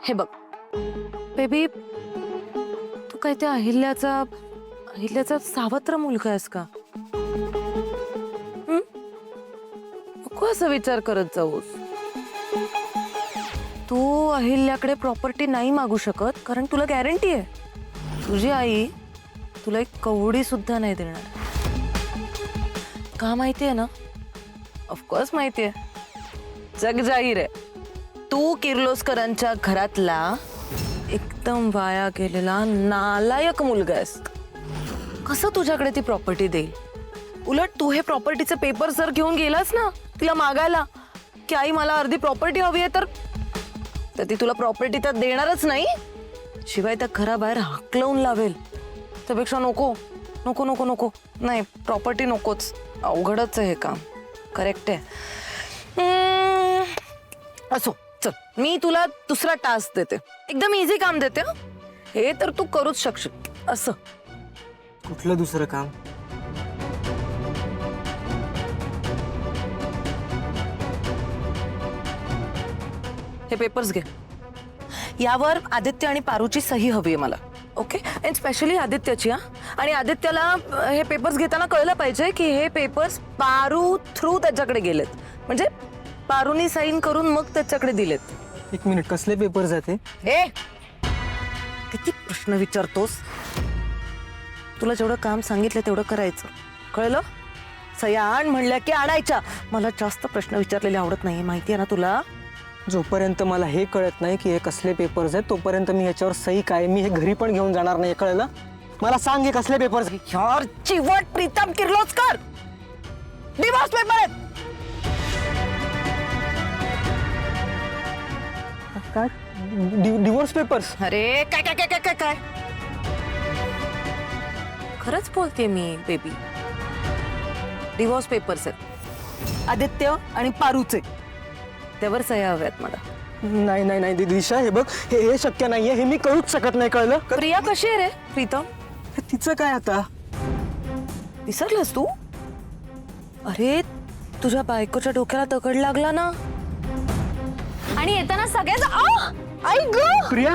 हे बघ बेबी, तू काय त्या अहिल्याचा सावत्र मुलगा आहेस का? नको असा विचार करत जाऊस. तू अहिल्याकडे प्रॉपर्टी नाही मागू शकत, कारण तुला गॅरंटी आहे तुझी आई तुला एक कवडी सुद्धा नाही देणार. का माहितीये ना? ऑफकोर्स माहितीये, जग जाहीर आहे. तू किर्लोस्करांच्या घरातला एकदम वाया गेलेला नालायक मुलगा आहेस. कसं तुझ्याकडे ती प्रॉपर्टी देईल? उलट तू हे प्रॉपर्टीचे पेपर जर घेऊन गेलास ना तिला मागायला की आई मला अर्धी प्रॉपर्टी हवी आहे, तर ती तुला प्रॉपर्टी तर देणारच नाही, शिवाय त्या घराबाहेर हाकलवून लावेल. त्यापेक्षा नको नको नको नको, नाही प्रॉपर्टी नकोच. अवघडच आहे हे काम. करेक्ट आहे. असो चल, मी तुला दुसरा टास्क देते, एकदम इझी काम देते. हे तर तू करूच शकशील. असं कुठलं दुसरं काम? हे पेपर्स घे. यावर आदित्य आणि पारूची सही हवी आहे मला. ओके, अँड स्पेशली आदित्यची. हा, आणि आदित्यला हे पेपर्स घेताना कळलं पाहिजे की हे पेपर्स पारू थ्रू त्याच्याकडे गेलेत, म्हणजे पारूनी साईन करून मग त्याच्याकडे दिलेत. एक मिनिट, कसले पेपर जाते? हे किती प्रश्न विचारतोस? तुला जेवढं काम सांगितलं तेवढं करायचं, कळलं? सह्या आण म्हणल्या की आणायच्या. मला जास्त प्रश्न विचारलेले आवडत नाही, माहितीये ना तुला. जोपर्यंत मला हे कळत नाही की हे कसले पेपर्स आहेत तोपर्यंत मी ह्याच्यावर सही काय, मी हे घरी पण घेऊन जाणार नाही. कळलं? मला सांग हे कसले पेपर्स? यार चिवट प्रीतम किर्लोस्कर, डिवोर्स पेपर आहेत. काय डिवोर्स पेपर्स? अरे काय काय काय काय काय काय खरंच बोलते मी बेबी. डिवोर्स पेपर्स आहेत आदित्य आणि पारूचे. त्यावर सह्या हव्यात मला. नाही नाही नाही दिशा, हे बघ, हे शक्य नाहीये, हे मी करूच शकत नाही. कळलं? प्रिया कशी आहे रे प्रीतम? तिचं काय आता? विसरलास तू? अरे तुझ्या बायकोच्या डोक्याला दगड लागला ना, आणि येताना सगळेच आई ग प्रिया,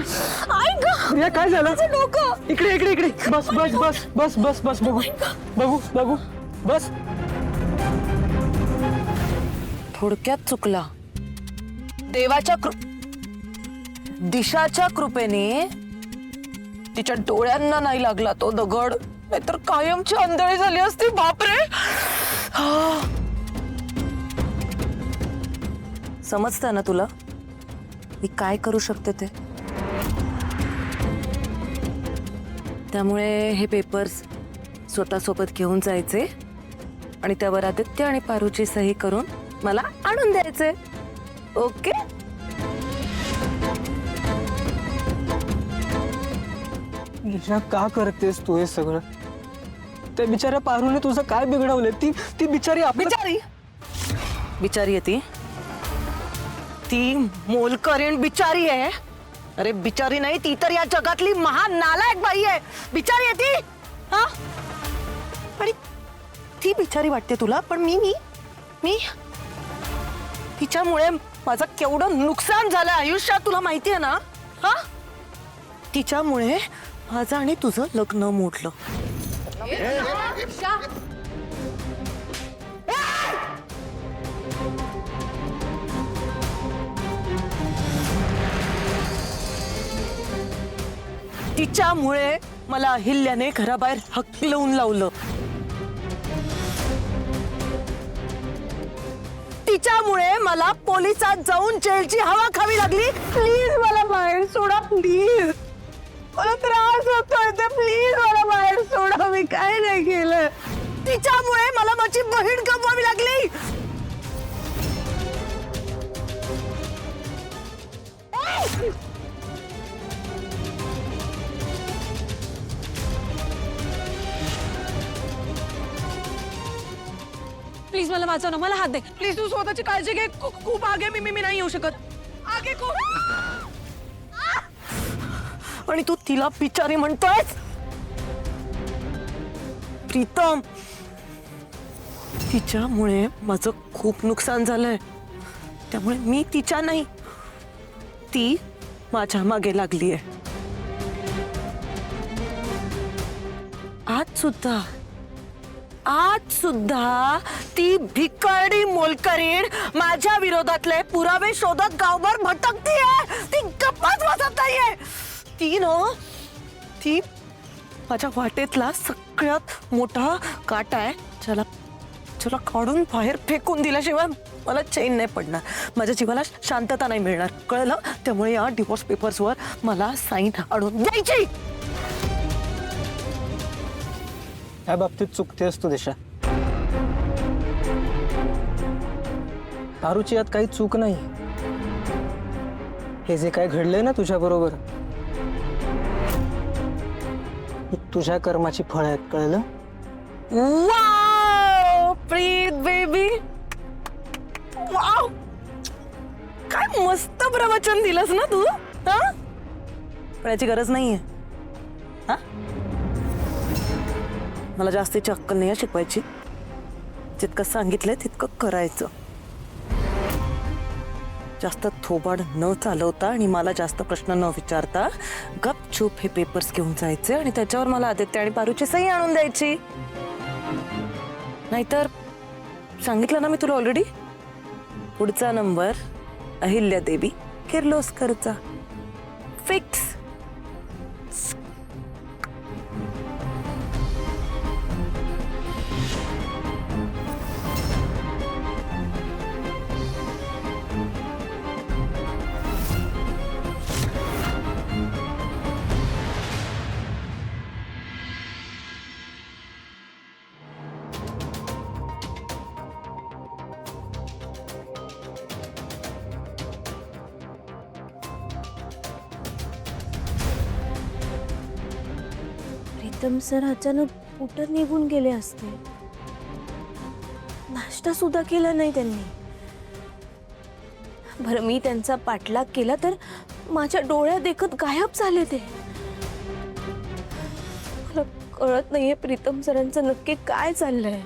आई ग प्रिया काय झालं? डोकं. इकडे इकडे इकडे, बस बस बस बस बस बस, बघू बघू बघू, बस. थोडक्यात चुकला. देवाच्या दिशाच्या कृपेने तिच्या डोळ्यांना नाही लागला तो दगड, नाहीतर कायमची अंधळी झाली असती. बापरे. समजतं ना तुला मी काय करू शकते ते? त्यामुळे हे पेपर्स स्वतःसोबत घेऊन जायचे आणि त्यावर आदित्य आणि पारूची सही करून मला आणून द्यायचे. ओके? दिशा, का करतेस तू हे सगळं? त्या बिचाऱ्या पारूने तुझं काय बिघडवलंय? ती बिचारी बिचारी बिचारी आहे ती मोलकरीण बिचारी आहे. अरे बिचारी नाही, ती तर या जगातली महान नालायक बाई आहे. बिचारी आहे ती. हा, आणि ती बिचारी वाटते तुला, पण मी मी मी तिच्यामुळे माझं केवढं नुकसान झालं आयुष्यात तुला माहिती आहे ना. हा, तिच्यामुळे माझं आणि तुझं लग्न मोडलं. तिच्यामुळे मला अहिल्याने घराबाहेर हकलवून लावलं. तिच्यामुळे मला पोलिसात जाऊन जेलची हवा खावी लागली. प्लीज मला बाहेर सोडा, प्लीज. मला त्रास होतोय ते, प्लीज मला बाहेर सोडा. मी काय नाही केलं. तिच्यामुळे मला माझी बहीण गमवावी लागली. प्लीज मला वाचव ना, मला हात दे प्लीज. तू स्वतःची काळजी घे. खूप आगे मी नाही येऊ शकत. आगे खूप. आणि तू तिला बिचारी म्हणतोयस? प्रीतम, तिच्यामुळे माझं खूप नुकसान झालंय. त्यामुळे मी तिच्या नाही, ती माझ्या मागे लागलीये. आज सुद्धा ती भिकारी मोलकरीण माझ्या विरोधातले पुरावे शोधत गावभर भटकतीये. ती गप्पच बसत नाहीये. ती माझ्या वाटेतला सगळ्यात मोठा काटा आहे, ज्याला काढून बाहेर फेकून दिल्याशिवाय मला चैन नाही पडणार. माझ्या जीवाला शांतता नाही मिळणार, कळलं? त्यामुळे या डिवोर्स पेपर्सवर मला साईन आणून द्यायची. या बाबतीत चुकतेस तू दिशा. पारूची यात काही चूक नाही. हे जे काय घडलंय ना तुझ्या बरोबर, तुझ्या कर्माची फळ आहेत, कळलं? वाव प्रीत बेबी, वाव काय मस्त प्रवचन दिलंस ना तू. हा, कळायची गरज नाहीये. हा, मला जास्तीची अक्कल नाही शिकवायची. जितकं सांगितलंय तितकं करायचं. जास्त थोबाड न चालवता आणि मला जास्त प्रश्न न विचारता गपचूप हे पेपर्स घेऊन जायचे आणि त्याच्यावर मला आदित्य आणि पारूची सही आणून द्यायची. नाहीतर सांगितलं ना मी तुला ऑलरेडी, पुढचा नंबर अहिल्या देवी किर्लोस्करचा फिक्स. प्रीतम सर अचानक कुठं निघून गेले असते. नाश्ता सुद्धा केला नाही त्यांनी. बरं, मी त्यांचा पाठलाग केला तर माझ्या डोळ्या देखत गायब झाले ते. मला कळत नाहीये प्रीतम सरांचं नक्की काय चाललंय.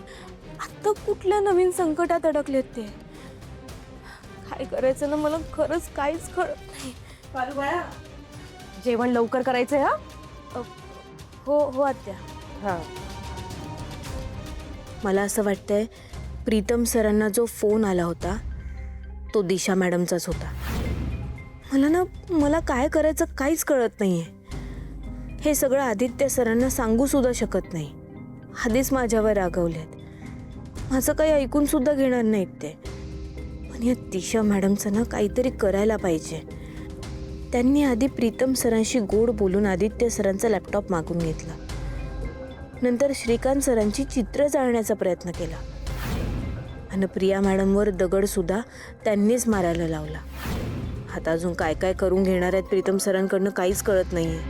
आता कुठल्या नवीन संकटात अडकलेत ते. काय करायचं ना मला खरंच काहीच कळत नाही. जेवण लवकर करायचंय. हा, हो हो आत्या. मला असं वाटतंय प्रीतम सरांना जो फोन आला होता तो दिशा मॅडमचाच होता. मला काय करायचं काहीच कळत नाहीये. हे सगळं आदित्य सरांना सांगू सुद्धा शकत नाही. आधीच माझ्यावर रागवलेत. माझं काही ऐकून सुद्धा घेणार नाहीत ते. पण या दिशा मॅडमचं ना काहीतरी करायला पाहिजे. त्यांनी आधी प्रीतम सरांशी गोड बोलून आदित्य सरांचा लॅपटॉप मागून घेतला. नंतर श्रीकांत सरांची चित्र जाळण्याचा प्रयत्न केला आणि प्रिया मॅडमवर दगड सुद्धा त्यांनीच मारायला लावला. आता अजून काय काय करून घेणार आहेत प्रीतम सरांकडनं काहीच कळत नाहीये.